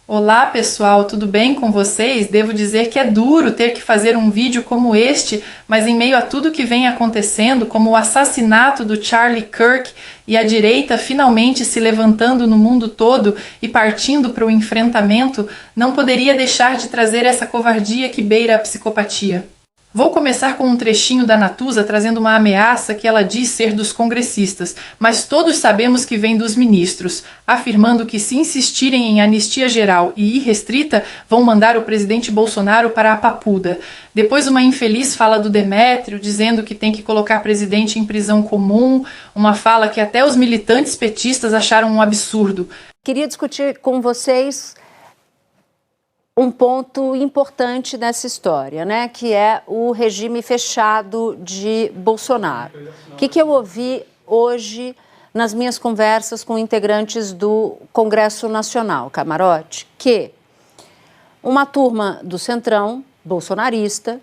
Olá pessoal, tudo bem com vocês? Devo dizer que é duro ter que fazer um vídeo como este, mas em meio a tudo que vem acontecendo, como o assassinato do Charlie Kirk e a direita finalmente se levantando no mundo todo e partindo para o enfrentamento, não poderia deixar de trazer essa covardia que beira a psicopatia. Vou começar com um trechinho da Natuza trazendo uma ameaça que ela diz ser dos congressistas, mas todos sabemos que vem dos ministros, afirmando que se insistirem em anistia geral e irrestrita, vão mandar o presidente Bolsonaro para a papuda. Depois uma infeliz fala do Demétrio, dizendo que tem que colocar presidente em prisão comum, uma fala que até os militantes petistas acharam um absurdo. Queria discutir com vocês um ponto importante nessa história, né, que é o regime fechado de Bolsonaro. O que eu ouvi hoje nas minhas conversas com integrantes do Congresso Nacional, Camarote? Que uma turma do Centrão, bolsonarista,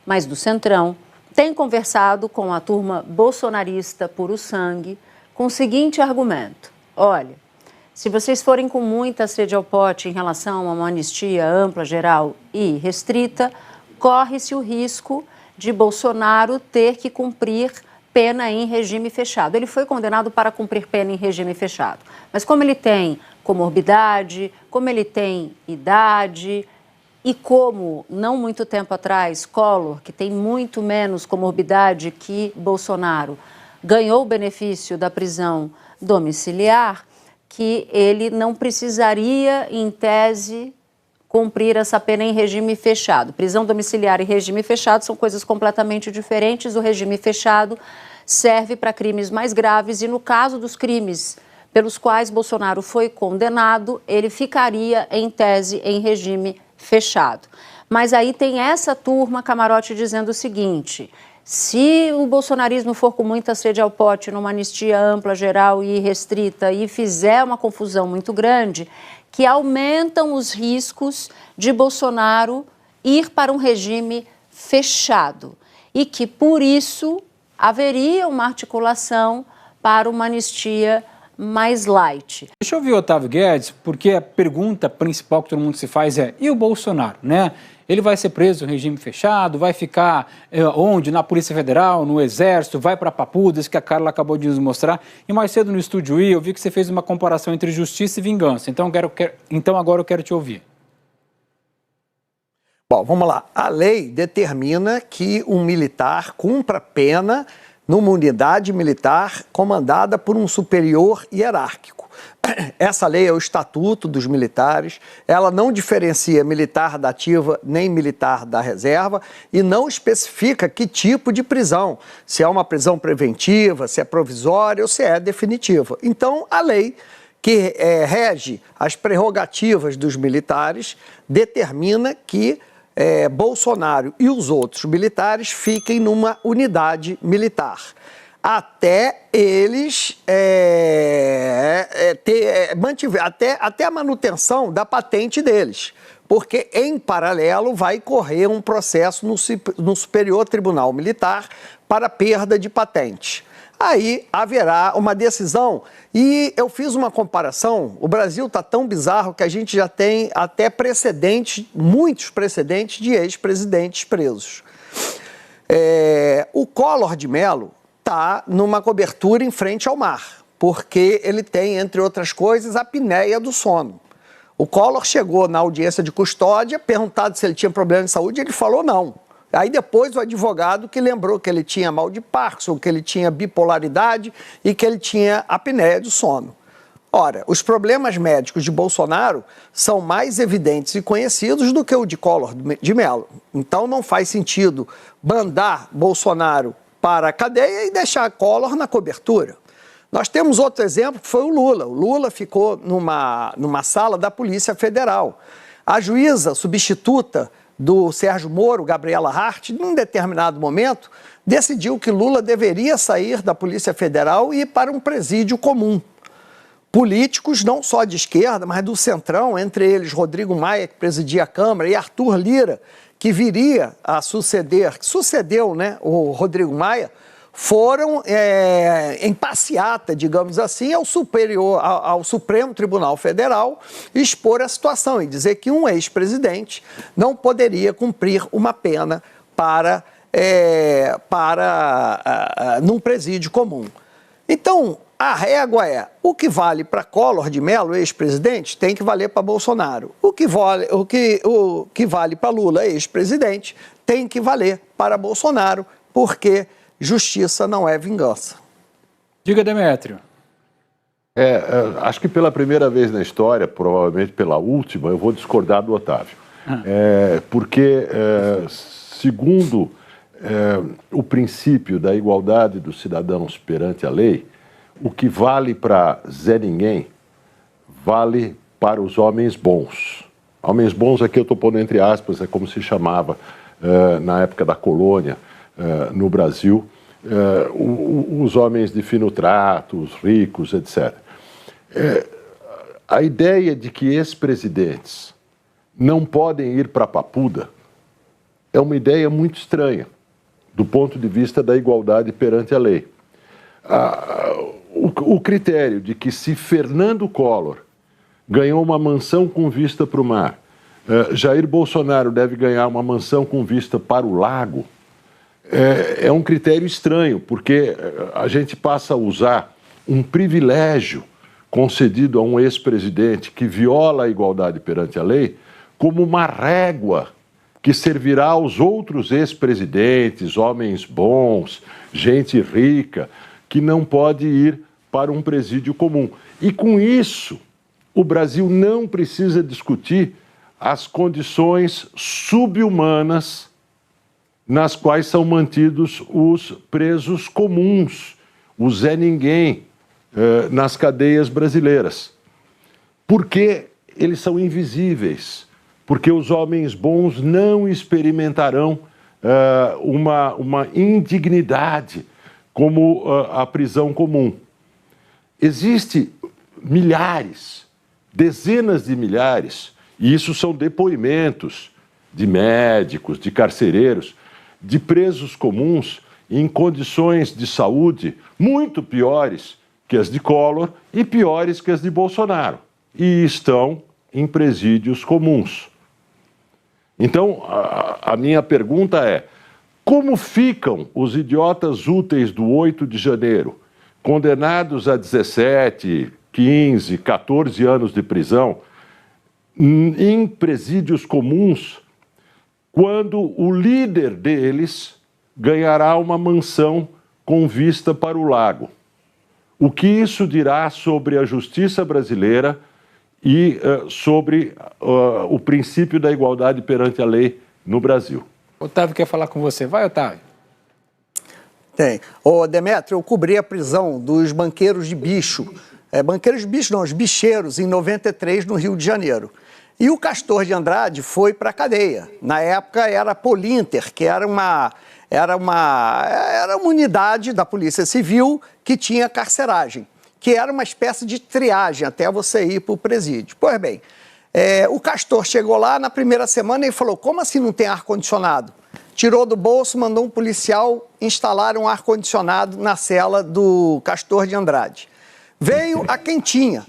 mas do Centrão, tem conversado com a turma bolsonarista puro sangue com o seguinte argumento: olha, se vocês forem com muita sede ao pote em relação a uma anistia ampla, geral e restrita, corre-se o risco de Bolsonaro ter que cumprir pena em regime fechado. Ele foi condenado para cumprir pena em regime fechado, mas como ele tem comorbidade, como ele tem idade e como, não muito tempo atrás, Collor, que tem muito menos comorbidade que Bolsonaro, ganhou o benefício da prisão domiciliar, que ele não precisaria, em tese, cumprir essa pena em regime fechado. Prisão domiciliar e regime fechado são coisas completamente diferentes. O regime fechado serve para crimes mais graves e, no caso dos crimes pelos quais Bolsonaro foi condenado, ele ficaria, em tese, em regime fechado. Mas aí tem essa turma, Camarote, dizendo o seguinte: se o bolsonarismo for com muita sede ao pote numa anistia ampla, geral e restrita e fizer uma confusão muito grande, que aumentam os riscos de Bolsonaro ir para um regime fechado e que, por isso, haveria uma articulação para uma anistia mais light. Deixa eu ouvir o Otávio Guedes, porque a pergunta principal que todo mundo se faz é: e o Bolsonaro, né? Ele vai ser preso em regime fechado, vai ficar onde? Na Polícia Federal, no Exército, vai para Papudas, que a Carla acabou de nos mostrar. E mais cedo no Estúdio I, eu vi que você fez uma comparação entre justiça e vingança. Então agora eu quero te ouvir. Bom, vamos lá. A lei determina que um militar cumpra pena numa unidade militar comandada por um superior hierárquico. Essa lei é o Estatuto dos Militares, ela não diferencia militar da ativa nem militar da reserva e não especifica que tipo de prisão, se é uma prisão preventiva, se é provisória ou se é definitiva. Então, a lei que rege as prerrogativas dos militares determina que Bolsonaro e os outros militares fiquem numa unidade militar, até eles até a manutenção da patente deles, porque em paralelo vai correr um processo no Superior Tribunal Militar para perda de patente. Aí haverá uma decisão e eu fiz uma comparação. O Brasil está tão bizarro que a gente já tem até precedentes, muitos precedentes de ex-presidentes presos. O Collor de Mello está numa cobertura em frente ao mar, porque ele tem, entre outras coisas, a apneia do sono. O Collor chegou na audiência de custódia, perguntado se ele tinha problema de saúde, ele falou não. Aí depois o advogado que lembrou que ele tinha mal de Parkinson, que ele tinha bipolaridade e que ele tinha apneia do sono. Ora, os problemas médicos de Bolsonaro são mais evidentes e conhecidos do que o de Collor de Mello. Então não faz sentido mandar Bolsonaro para a cadeia e deixar Collor na cobertura. Nós temos outro exemplo que foi o Lula. O Lula ficou numa sala da Polícia Federal. A juíza substituta do Sérgio Moro, Gabriela Hart, num determinado momento, decidiu que Lula deveria sair da Polícia Federal e ir para um presídio comum. Políticos, não só de esquerda, mas do centrão, entre eles Rodrigo Maia, que presidia a Câmara, e Arthur Lira, que viria a suceder, que sucedeu, né, o Rodrigo Maia, foram em passeata, digamos assim, ao Supremo Tribunal Federal expor a situação e dizer que um ex-presidente não poderia cumprir uma pena num presídio comum. Então, a régua é: o que vale para Collor de Mello, ex-presidente, tem que valer para Bolsonaro. O que vale para Lula, ex-presidente, tem que valer para Bolsonaro, porque justiça não é vingança. Diga, Demétrio. Acho que pela primeira vez na história, provavelmente pela última, eu vou discordar do Otávio. Porque, segundo o princípio da igualdade dos cidadãos perante a lei, o que vale para Zé Ninguém vale para os homens bons. Homens bons aqui eu estou pondo entre aspas, é como se chamava na época da colônia no Brasil, os homens de fino trato, os ricos, etc. A ideia de que ex-presidentes não podem ir para a papuda é uma ideia muito estranha, do ponto de vista da igualdade perante a lei. O critério de que se Fernando Collor ganhou uma mansão com vista para o mar, Jair Bolsonaro deve ganhar uma mansão com vista para o lago, é um critério estranho, porque a gente passa a usar um privilégio concedido a um ex-presidente que viola a igualdade perante a lei como uma régua que servirá aos outros ex-presidentes, homens bons, gente rica, que não pode ir para um presídio comum. E com isso, o Brasil não precisa discutir as condições subhumanas nas quais são mantidos os presos comuns, os Zé Ninguém, nas cadeias brasileiras. Porque eles são invisíveis, porque os homens bons não experimentarão uma indignidade como a prisão comum. Existem milhares, dezenas de milhares, e isso são depoimentos de médicos, de carcereiros, de presos comuns em condições de saúde muito piores que as de Collor e piores que as de Bolsonaro, e estão em presídios comuns. Então, a minha pergunta é: como ficam os idiotas úteis do 8 de janeiro, condenados a 17, 15, 14 anos de prisão, em presídios comuns, quando o líder deles ganhará uma mansão com vista para o lago? O que isso dirá sobre a justiça brasileira e sobre o princípio da igualdade perante a lei no Brasil? Otávio quer falar com você. Vai, Otávio. Tem. Ô, Demétrio, eu cobri a prisão dos banqueiros de bicho. Banqueiros de bicho não, os bicheiros, em 93, no Rio de Janeiro. E o Castor de Andrade foi para a cadeia. Na época era a Polinter, que era uma unidade da Polícia Civil que tinha carceragem, que era uma espécie de triagem até você ir para o presídio. Pois bem, o Castor chegou lá na primeira semana e falou: como assim não tem ar-condicionado? Tirou do bolso, mandou um policial instalar um ar-condicionado na cela do Castor de Andrade. Veio a quentinha.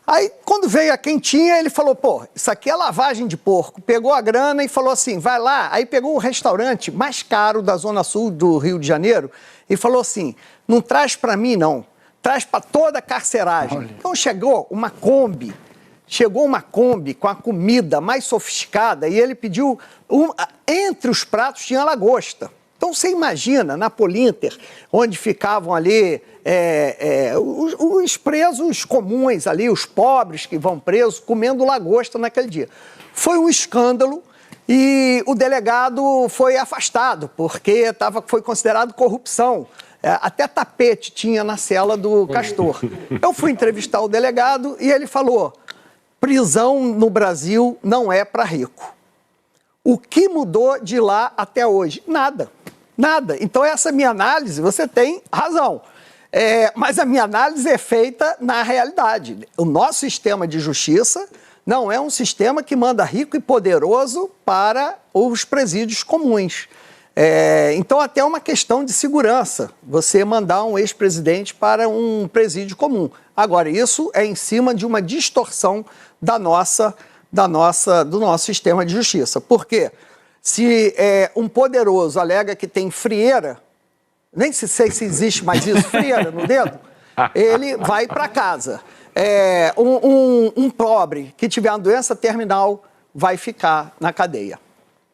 Aí, quando veio a quentinha, ele falou: pô, isso aqui é lavagem de porco. Pegou a grana e falou assim: vai lá. Aí pegou o restaurante mais caro da Zona Sul do Rio de Janeiro e falou assim: não traz para mim, não. Traz para toda a carceragem. Olha. Então chegou uma Kombi com a comida mais sofisticada e ele pediu, entre os pratos tinha lagosta. Então você imagina, na Polinter, onde ficavam ali os presos comuns ali, os pobres que vão presos, comendo lagosta naquele dia. Foi um escândalo e o delegado foi afastado, porque foi considerado corrupção. Até tapete tinha na cela do Castor. Eu fui entrevistar o delegado e ele falou: prisão no Brasil não é para rico. O que mudou de lá até hoje? Nada. Nada. Então essa minha análise, você tem razão. Mas a minha análise é feita na realidade. O nosso sistema de justiça não é um sistema que manda rico e poderoso para os presídios comuns. Então, até uma questão de segurança, você mandar um ex-presidente para um presídio comum. Agora, isso é em cima de uma distorção do nosso sistema de justiça. Por quê? Se um poderoso alega que tem frieira, nem sei se existe mais isso, frieira no dedo, ele vai para casa. Um pobre que tiver uma doença terminal vai ficar na cadeia.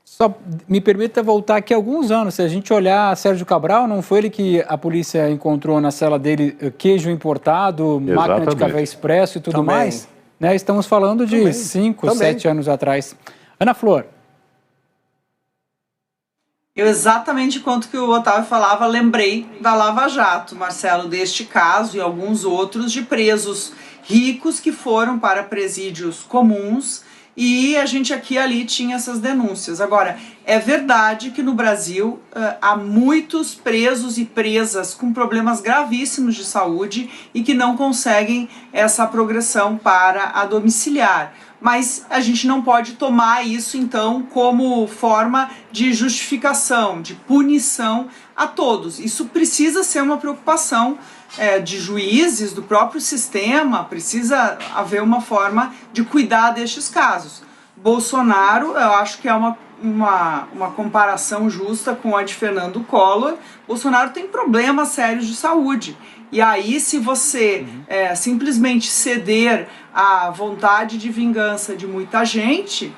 Só me permita voltar aqui alguns anos. Se a gente olhar Sérgio Cabral, não foi ele que a polícia encontrou na cela dele queijo importado, máquina de café expresso e tudo mais? Né? Estamos falando de 5, 7 anos atrás. Ana Flor. Eu, exatamente enquanto que o Otávio falava, lembrei da Lava Jato, Marcelo, deste caso e alguns outros de presos ricos que foram para presídios comuns, e a gente aqui e ali tinha essas denúncias. Agora, é verdade que no Brasil há muitos presos e presas com problemas gravíssimos de saúde e que não conseguem essa progressão para a domiciliar. Mas a gente não pode tomar isso, então, como forma de justificação, de punição a todos. Isso precisa ser uma preocupação de juízes, do próprio sistema, precisa haver uma forma de cuidar destes casos. Bolsonaro, eu acho que é uma comparação justa com a de Fernando Collor. Bolsonaro tem problemas sérios de saúde. E aí, se você simplesmente ceder à vontade de vingança de muita gente,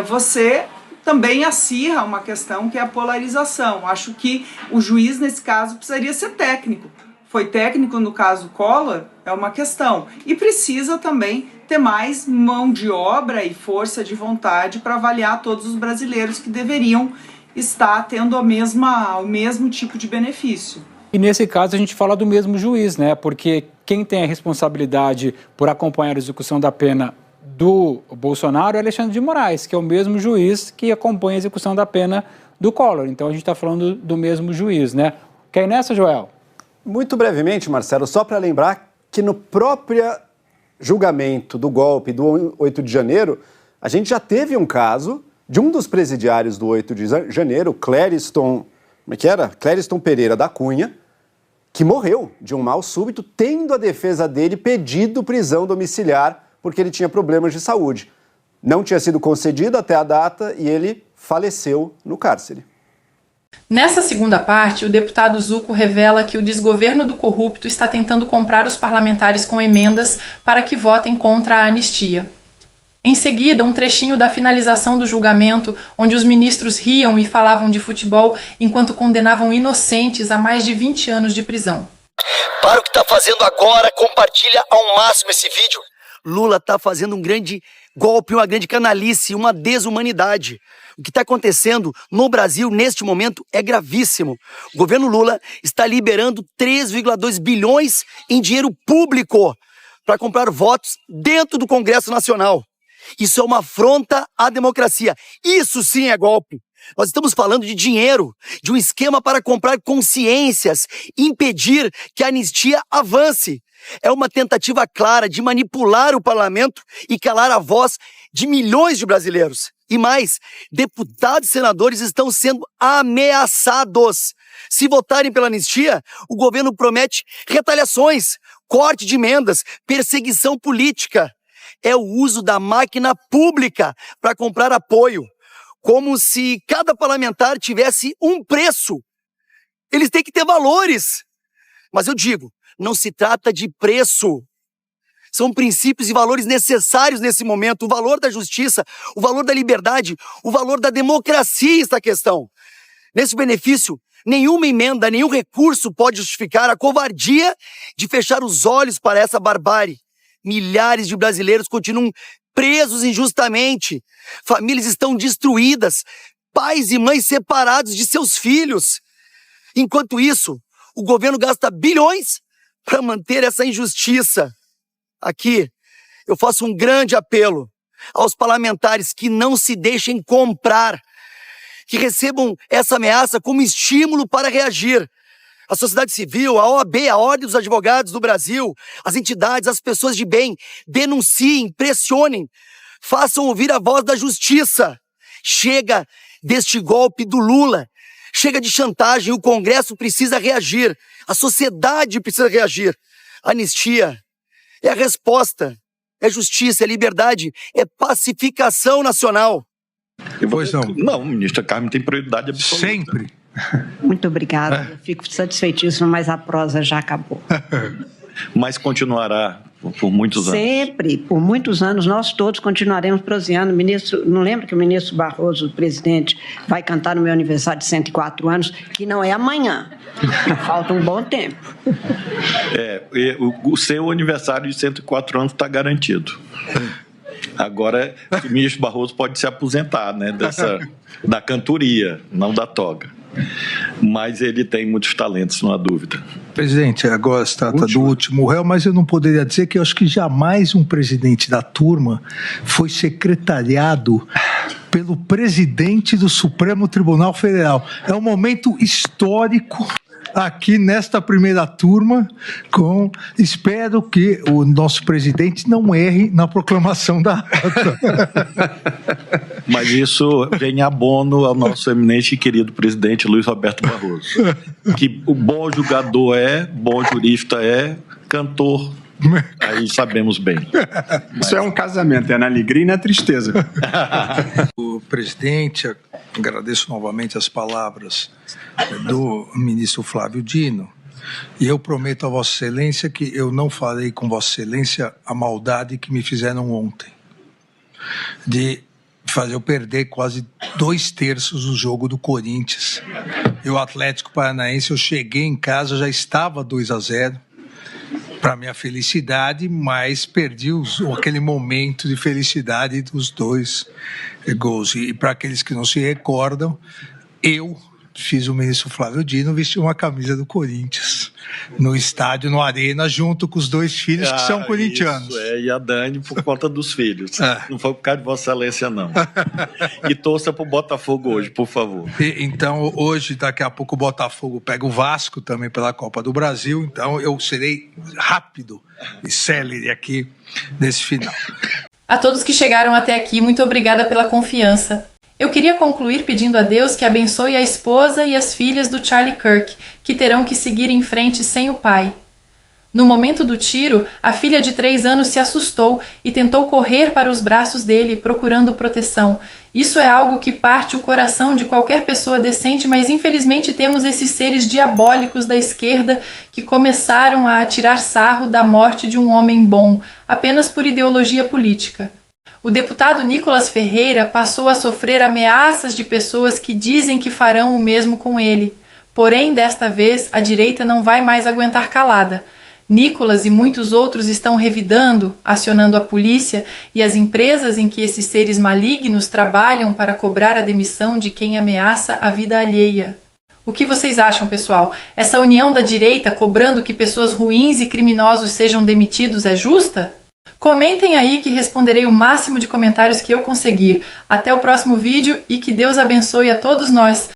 você também acirra uma questão que é a polarização. Acho que o juiz, nesse caso, precisaria ser técnico. Foi técnico no caso Collor, é uma questão. E precisa também ter mais mão de obra e força de vontade para avaliar todos os brasileiros que deveriam estar tendo o mesmo tipo de benefício. E nesse caso a gente fala do mesmo juiz, né? Porque quem tem a responsabilidade por acompanhar a execução da pena do Bolsonaro é Alexandre de Moraes, que é o mesmo juiz que acompanha a execução da pena do Collor. Então a gente está falando do mesmo juiz, né? Quer ir nessa, Joel? Muito brevemente, Marcelo, só para lembrar que no próprio julgamento do golpe do 8 de janeiro, a gente já teve um caso de um dos presidiários do 8 de janeiro, Clériston Pereira da Cunha, que morreu de um mal súbito, tendo a defesa dele pedido prisão domiciliar porque ele tinha problemas de saúde. Não tinha sido concedido até a data e ele faleceu no cárcere. Nessa segunda parte, o deputado Zucco revela que o desgoverno do corrupto está tentando comprar os parlamentares com emendas para que votem contra a anistia. Em seguida, um trechinho da finalização do julgamento, onde os ministros riam e falavam de futebol enquanto condenavam inocentes a mais de 20 anos de prisão. Para o que está fazendo agora, compartilha ao máximo esse vídeo. Lula está fazendo um grande golpe, uma grande canalice, uma desumanidade. O que está acontecendo no Brasil neste momento é gravíssimo. O governo Lula está liberando 3,2 bilhões em dinheiro público para comprar votos dentro do Congresso Nacional. Isso é uma afronta à democracia. Isso sim é golpe. Nós estamos falando de dinheiro, de um esquema para comprar consciências, impedir que a anistia avance. É uma tentativa clara de manipular o parlamento e calar a voz de milhões de brasileiros. E mais, deputados e senadores estão sendo ameaçados. Se votarem pela anistia, o governo promete retaliações, corte de emendas, perseguição política. É o uso da máquina pública para comprar apoio, como se cada parlamentar tivesse um preço. Eles têm que ter valores. Mas eu digo, não se trata de preço. São princípios e valores necessários nesse momento. O valor da justiça, o valor da liberdade, o valor da democracia está a questão. Nesse benefício, nenhuma emenda, nenhum recurso pode justificar a covardia de fechar os olhos para essa barbárie. Milhares de brasileiros continuam presos injustamente. Famílias estão destruídas. Pais e mães separados de seus filhos. Enquanto isso, o governo gasta bilhões para manter essa injustiça. Aqui, eu faço um grande apelo aos parlamentares que não se deixem comprar, que recebam essa ameaça como estímulo para reagir. A sociedade civil, a OAB, a Ordem dos Advogados do Brasil, as entidades, as pessoas de bem, denunciem, pressionem, façam ouvir a voz da justiça. Chega deste golpe do Lula. Chega de chantagem, o Congresso precisa reagir, a sociedade precisa reagir. Anistia é a resposta, é justiça, é liberdade, é pacificação nacional. Pois não. Não, ministra Carmen tem prioridade absoluta. Sempre. Muito obrigada, eu fico satisfeitíssima, mas a prosa já acabou. Mas continuará por muitos anos. Sempre, por muitos anos, nós todos continuaremos proseando. Ministro, não lembro que o ministro Barroso, o presidente, vai cantar no meu aniversário de 104 anos, que não é amanhã, falta um bom tempo. O seu aniversário de 104 anos está garantido. Agora, o ministro Barroso pode se aposentar, né, da cantoria, não da toga. Mas ele tem muitos talentos, não há dúvida. Presidente, agora se trata do último réu, mas eu não poderia dizer que eu acho que jamais um presidente da turma foi secretariado pelo presidente do Supremo Tribunal Federal. É um momento histórico aqui nesta primeira turma, espero que o nosso presidente não erre na proclamação da ata. Mas isso vem a bono ao nosso eminente e querido presidente Luiz Roberto Barroso, que o bom julgador bom jurista cantor, aí sabemos bem. Isso é um casamento, é na alegria e na tristeza. O presidente, agradeço novamente as palavras do ministro Flávio Dino, e eu prometo a Vossa Excelência que eu não farei com Vossa Excelência a maldade que me fizeram ontem, de fazer eu perder quase 2/3 do jogo do Corinthians. E o Atlético Paranaense, eu cheguei em casa, já estava 2-0, para minha felicidade, mas perdi aquele momento de felicidade dos 2 gols. E para aqueles que não se recordam, eu fiz o ministro Flávio Dino vestir uma camisa do Corinthians no estádio, no Arena, junto com os 2 filhos que são corintianos. Isso, e a Dani por conta dos filhos. Não foi por causa de Vossa Excelência, não. E torça pro Botafogo hoje, por favor. Então, hoje, daqui a pouco, o Botafogo pega o Vasco também pela Copa do Brasil. Então, eu serei rápido e célere aqui nesse final. A todos que chegaram até aqui, muito obrigada pela confiança. Eu queria concluir pedindo a Deus que abençoe a esposa e as filhas do Charlie Kirk, que terão que seguir em frente sem o pai. No momento do tiro, a filha de 3 anos se assustou e tentou correr para os braços dele, procurando proteção. Isso é algo que parte o coração de qualquer pessoa decente, mas infelizmente temos esses seres diabólicos da esquerda que começaram a atirar sarro da morte de um homem bom, apenas por ideologia política. O deputado Nicolas Ferreira passou a sofrer ameaças de pessoas que dizem que farão o mesmo com ele. Porém, desta vez, a direita não vai mais aguentar calada. Nicolas e muitos outros estão revidando, acionando a polícia e as empresas em que esses seres malignos trabalham para cobrar a demissão de quem ameaça a vida alheia. O que vocês acham, pessoal? Essa união da direita cobrando que pessoas ruins e criminosos sejam demitidos é justa? Comentem aí que responderei o máximo de comentários que eu conseguir. Até o próximo vídeo e que Deus abençoe a todos nós.